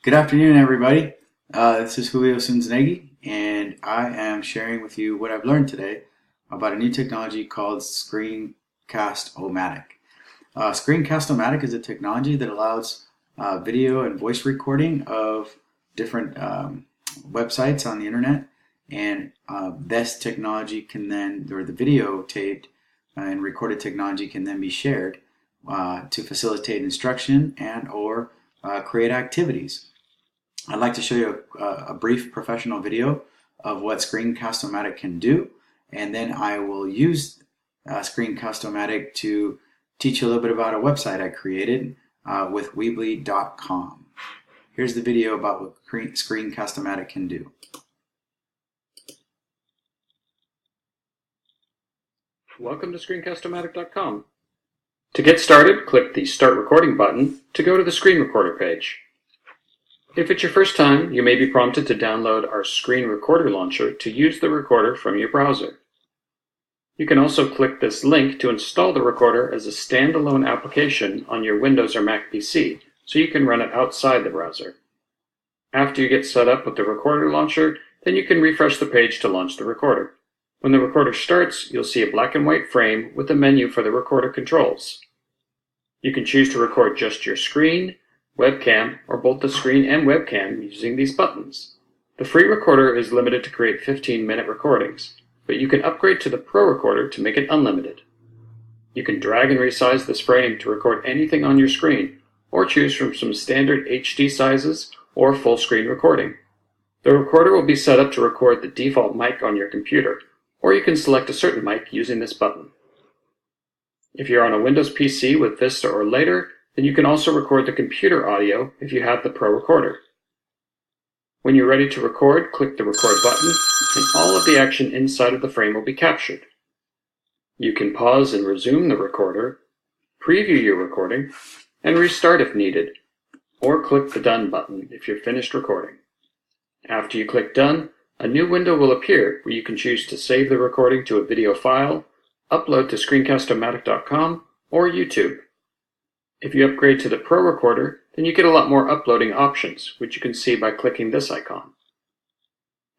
Good afternoon, everybody. This is Julio Zunzunegui, and I am sharing with you what I've learned today about a new technology called Screencast-O-Matic. Screencast-O-Matic is a technology that allows video and voice recording of different websites on the internet, and this technology can then, or the video taped and recorded technology can then be shared to facilitate instruction and or create activities. I'd like to show you a brief professional video of what Screencast-O-Matic can do, and then I will use Screencast-O-Matic to teach you a little bit about a website I created with Weebly.com. Here's the video about what Screencast-O-Matic can do. Welcome to Screencast-O-Matic.com. To get started, click the Start Recording button to go to the Screen Recorder page. If it's your first time, you may be prompted to download our Screen Recorder launcher to use the recorder from your browser. You can also click this link to install the recorder as a standalone application on your Windows or Mac PC, so you can run it outside the browser. After you get set up with the recorder launcher, then you can refresh the page to launch the recorder. When the recorder starts, you'll see a black and white frame with a menu for the recorder controls. You can choose to record just your screen, webcam, or both the screen and webcam using these buttons. The free recorder is limited to create 15-minute recordings, but you can upgrade to the Pro recorder to make it unlimited. You can drag and resize this frame to record anything on your screen, or choose from some standard HD sizes or full screen recording. The recorder will be set up to record the default mic on your computer, or you can select a certain mic using this button. If you're on a Windows PC with Vista or later, then you can also record the computer audio if you have the Pro recorder. When you're ready to record, click the record button, and all of the action inside of the frame will be captured. You can pause and resume the recorder, preview your recording, and restart if needed, or click the Done button if you're finished recording. After you click Done, a new window will appear where you can choose to save the recording to a video file, upload to Screencast-O-Matic.com, or YouTube. If you upgrade to the Pro recorder, then you get a lot more uploading options, which you can see by clicking this icon.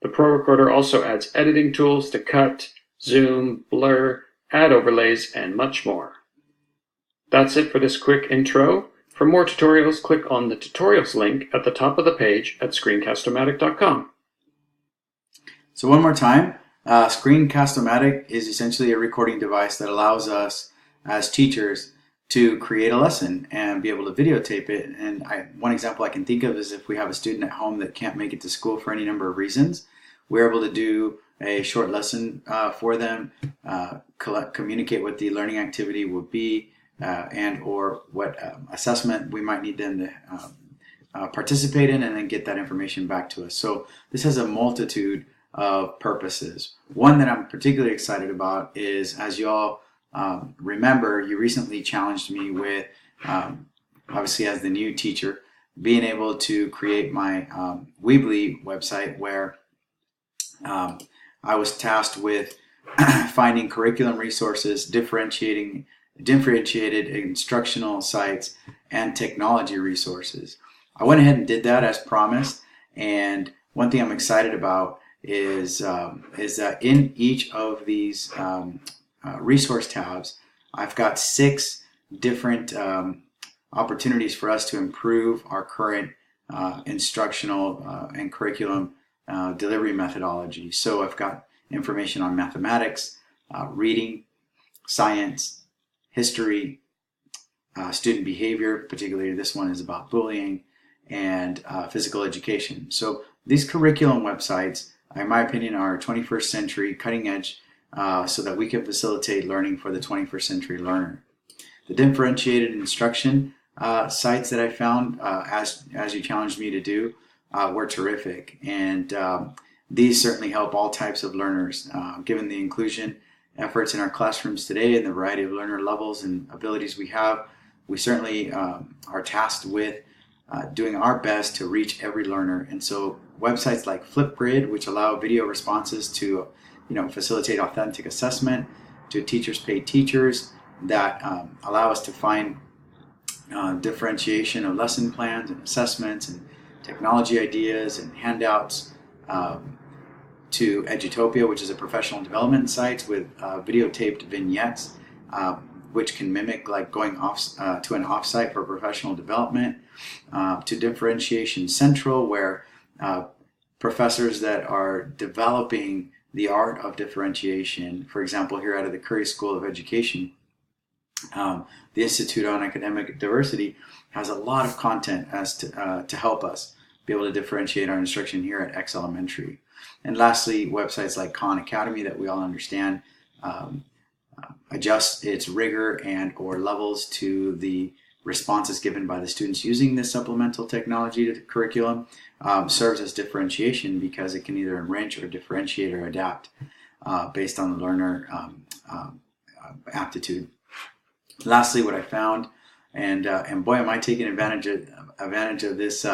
The Pro recorder also adds editing tools to cut, zoom, blur, add overlays, and much more. That's it for this quick intro. For more tutorials, click on the tutorials link at the top of the page at Screencast-O-Matic.com. So one more time, Screencast-O-Matic is essentially a recording device that allows us as teachers to create a lesson and be able to videotape it. And one example I can think of is if we have a student at home that can't make it to school for any number of reasons, we're able to do a short lesson for them, communicate what the learning activity would be and or what assessment we might need them to participate in, and then get that information back to us. So this has a multitude of purposes. One that I'm particularly excited about is, as you all remember, you recently challenged me with, obviously as the new teacher, being able to create my Weebly website where I was tasked with finding curriculum resources, differentiated instructional sites, and technology resources. I went ahead and did that as promised, and one thing I'm excited about is that in each of these resource tabs, I've got 6 different opportunities for us to improve our current instructional and curriculum delivery methodology. So I've got information on mathematics, reading, science, history, student behavior, particularly this one is about bullying, and physical education. So these curriculum websites, in my opinion, are 21st century cutting edge, so that we can facilitate learning for the 21st century learner. The differentiated instruction sites that I found, as you challenged me to do, were terrific, and these certainly help all types of learners. Given the inclusion efforts in our classrooms today and the variety of learner levels and abilities we have, we certainly are tasked with doing our best to reach every learner. And so websites like Flipgrid, which allow video responses to facilitate authentic assessment, to teachers pay teachers, that allow us to find differentiation of lesson plans and assessments, and technology ideas and handouts, to Edutopia, which is a professional development site with videotaped vignettes, which can mimic like going off to an offsite for professional development, to Differentiation Central, where professors that are developing the art of differentiation, for example, here out of the Curry School of Education, the Institute on Academic Diversity has a lot of content as to help us be able to differentiate our instruction here at X Elementary. And lastly, websites like Khan Academy that we all understand adjust its rigor and or levels to the responses given by the students using this supplemental technology to the curriculum, serves as differentiation because it can either enrich or differentiate or adapt based on the learner aptitude. Lastly, what I found, and boy, am I taking advantage of this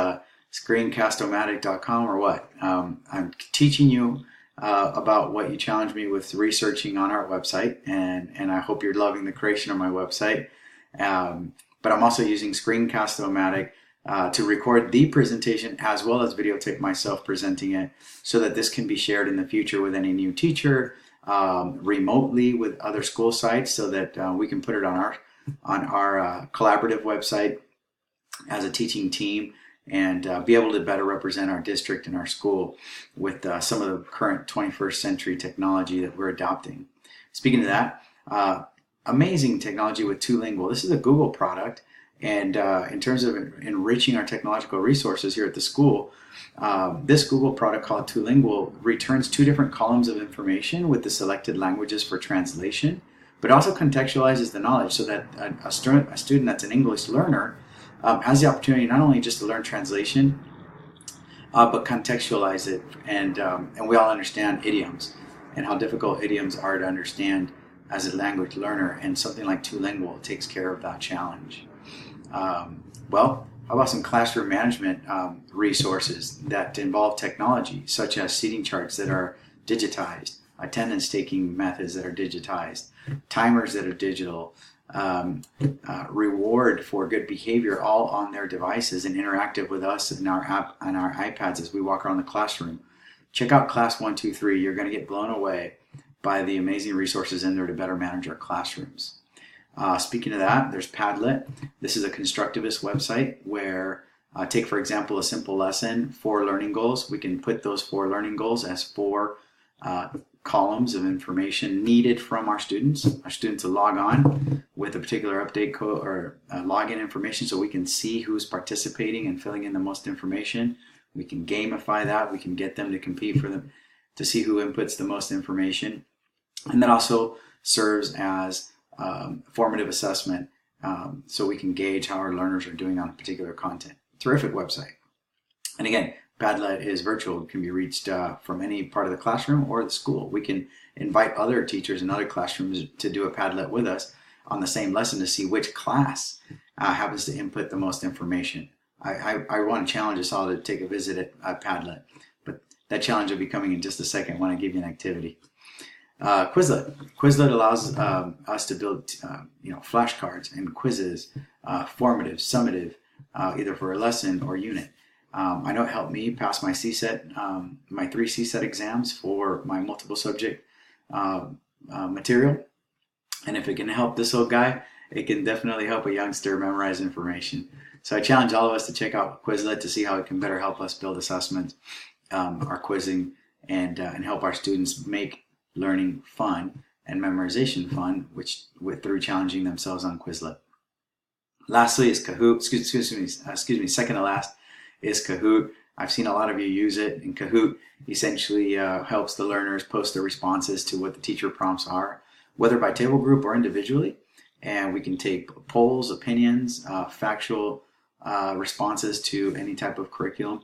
Screencast-O-Matic.com or what? I'm teaching you about what you challenged me with researching on our website, and I hope you're loving the creation of my website. But I'm also using Screencast-O-Matic to record the presentation as well as videotape myself presenting it, so that this can be shared in the future with any new teacher, remotely with other school sites, so that we can put it on our collaborative website as a teaching team, and be able to better represent our district and our school with some of the current 21st century technology that we're adopting. Speaking of that, amazing technology with TwoLingual. This is a Google product, and in terms of enriching our technological resources here at the school, this Google product called TwoLingual returns 2 different columns of information with the selected languages for translation, but also contextualizes the knowledge so that a student that's an English learner has the opportunity not only just to learn translation, but contextualize it. And we all understand idioms and how difficult idioms are to understand as a language learner, and something like TwoLingual takes care of that challenge. Well, how about some classroom management resources that involve technology, such as seating charts that are digitized, attendance taking methods that are digitized, timers that are digital, reward for good behavior, all on their devices and interactive with us in our app on our iPads as we walk around the classroom. Check out Class 123. You're going to get blown away by the amazing resources in there to better manage our classrooms. Speaking of that, there's Padlet. This is a constructivist website where, take for example a simple lesson, 4 learning goals. We can put those 4 learning goals as 4 columns of information needed from our students. Our students will log on with a particular update code or login information, so we can see who's participating and filling in the most information. We can gamify that. We can get them to compete for them to see who inputs the most information. And that also serves as formative assessment, so we can gauge how our learners are doing on particular content. Terrific website. And again, Padlet is virtual. It can be reached from any part of the classroom or the school. We can invite other teachers in other classrooms to do a Padlet with us on the same lesson to see which class happens to input the most information. I want to challenge us all to take a visit at Padlet, but that challenge will be coming in just a second when I give you an activity. Quizlet. Quizlet allows us to build flashcards and quizzes, formative, summative, either for a lesson or unit. I know it helped me pass my CSET, my 3 CSET exams for my multiple subject material. And if it can help this old guy, it can definitely help a youngster memorize information. So I challenge all of us to check out Quizlet to see how it can better help us build assessments, our quizzing, and help our students make learning fun and memorization fun, through challenging themselves on Quizlet. Lastly is Kahoot. Excuse me. Second to last is Kahoot. I've seen a lot of you use it, and Kahoot essentially helps the learners post their responses to what the teacher prompts are, whether by table group or individually. And we can take polls, opinions, factual responses to any type of curriculum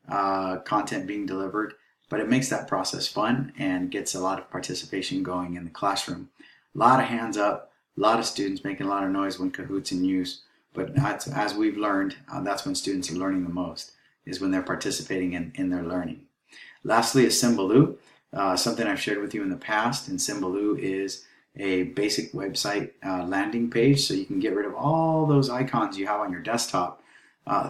content being delivered. But it makes that process fun and gets a lot of participation going in the classroom. A lot of hands up, a lot of students making a lot of noise when Kahoot's in use. But as we've learned, that's when students are learning the most, is when they're participating in their learning. Lastly is Symbaloo, something I've shared with you in the past. And Symbaloo is a basic website landing page, so you can get rid of all those icons you have on your desktop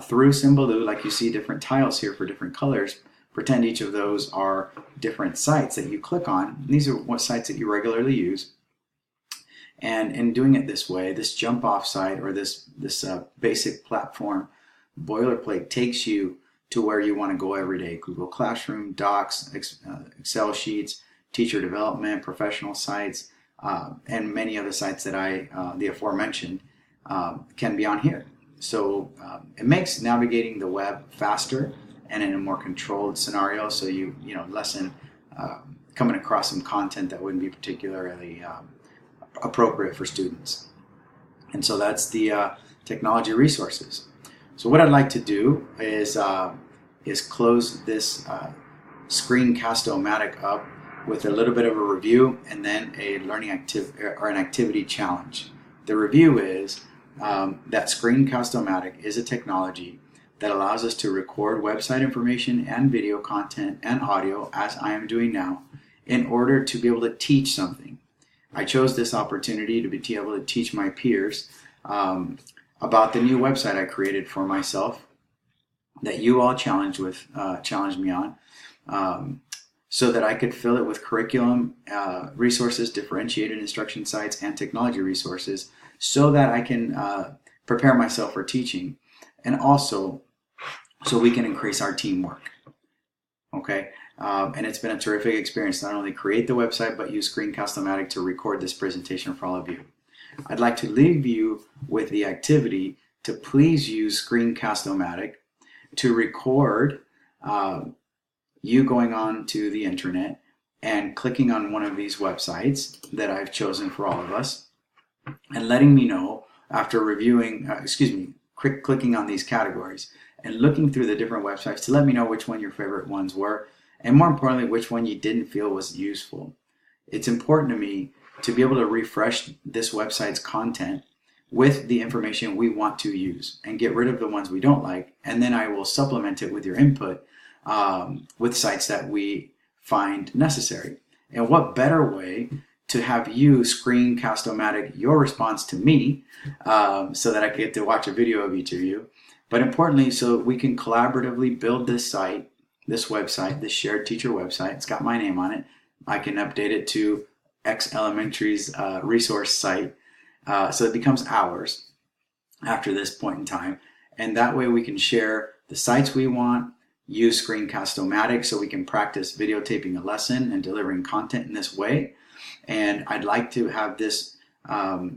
through Symbaloo, like you see different tiles here for different colors. Pretend each of those are different sites that you click on. These are what sites that you regularly use. And in doing it this way, this jump off site or this basic platform boilerplate takes you to where you want to go every day. Google Classroom, Docs, Excel sheets, teacher development, professional sites, and many other sites that the aforementioned, can be on here. So it makes navigating the web faster and in a more controlled scenario, so you lessen coming across some content that wouldn't be particularly appropriate for students. And so that's the technology resources. So what I'd like to do is close this Screencast-O-Matic up with a little bit of a review and then a learning activity or an activity challenge. The review is that Screencast-O-Matic is a technology that allows us to record website information and video content and audio, as I am doing now, in order to be able to teach something. I chose this opportunity to be able to teach my peers about the new website I created for myself that you all challenged me on, so that I could fill it with curriculum resources, differentiated instruction sites, and technology resources, so that I can prepare myself for teaching, and also so we can increase our teamwork. Okay, and it's been a terrific experience not only create the website but use Screencast-O-Matic to record this presentation for all of you. I'd like to leave you with the activity to please use Screencast-O-Matic to record you going on to the internet and clicking on one of these websites that I've chosen for all of us, and letting me know after reviewing, clicking on these categories and looking through the different websites to let me know which one your favorite ones were, and more importantly, which one you didn't feel was useful. It's important to me to be able to refresh this website's content with the information we want to use and get rid of the ones we don't like, and then I will supplement it with your input with sites that we find necessary. And what better way to have you Screencast-O-Matic your response to me, so that I get to watch a video of each of you, but importantly so we can collaboratively build this site, this website, this shared teacher website. It's got my name on it. I can update it to X Elementary's resource site, so it becomes ours after this point in time, and that way we can share the sites we want, use Screencast-O-Matic so we can practice videotaping a lesson and delivering content in this way. And I'd like to have this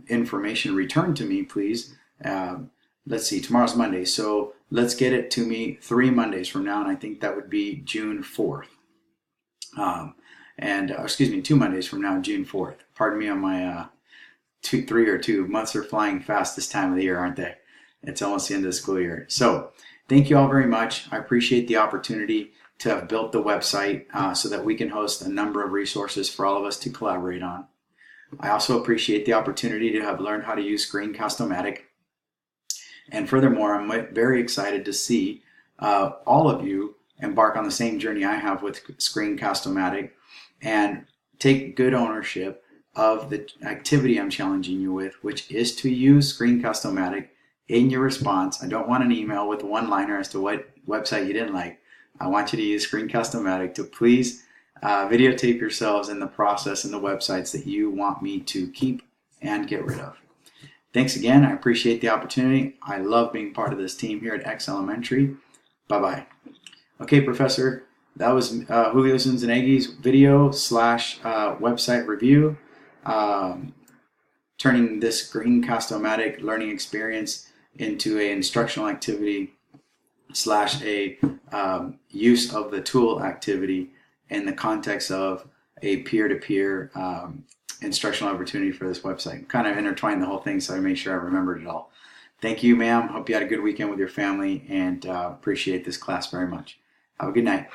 information returned to me, please. Let's see, tomorrow's Monday, so let's get it to me 3 Mondays from now, and I think that would be June 4th. 2 Mondays from now, June 4th. Pardon me on my 3 or 2 months are flying fast this time of the year, aren't they? It's almost the end of the school year. So thank you all very much. I appreciate the opportunity to have built the website so that we can host a number of resources for all of us to collaborate on. I also appreciate the opportunity to have learned how to use Screencast-O-Matic. And furthermore, I'm very excited to see all of you embark on the same journey I have with Screencast-O-Matic and take good ownership of the activity I'm challenging you with, which is to use Screencast-O-Matic in your response. I don't want an email with a one-liner as to what website you didn't like. I want you to use Screencast-O-Matic to please videotape yourselves in the process and the websites that you want me to keep and get rid of. Thanks again. I appreciate the opportunity. I love being part of this team here at X Elementary. Bye-bye. Okay, Professor, that was Julio Zunzunegui's video / website review, turning this Screencast-O-Matic learning experience into an instructional activity / a use of the tool activity in the context of a peer-to-peer instructional opportunity for this website. Kind of intertwined the whole thing so I made sure I remembered it all. Thank you, ma'am. Hope you had a good weekend with your family, and appreciate this class very much. Have a good night.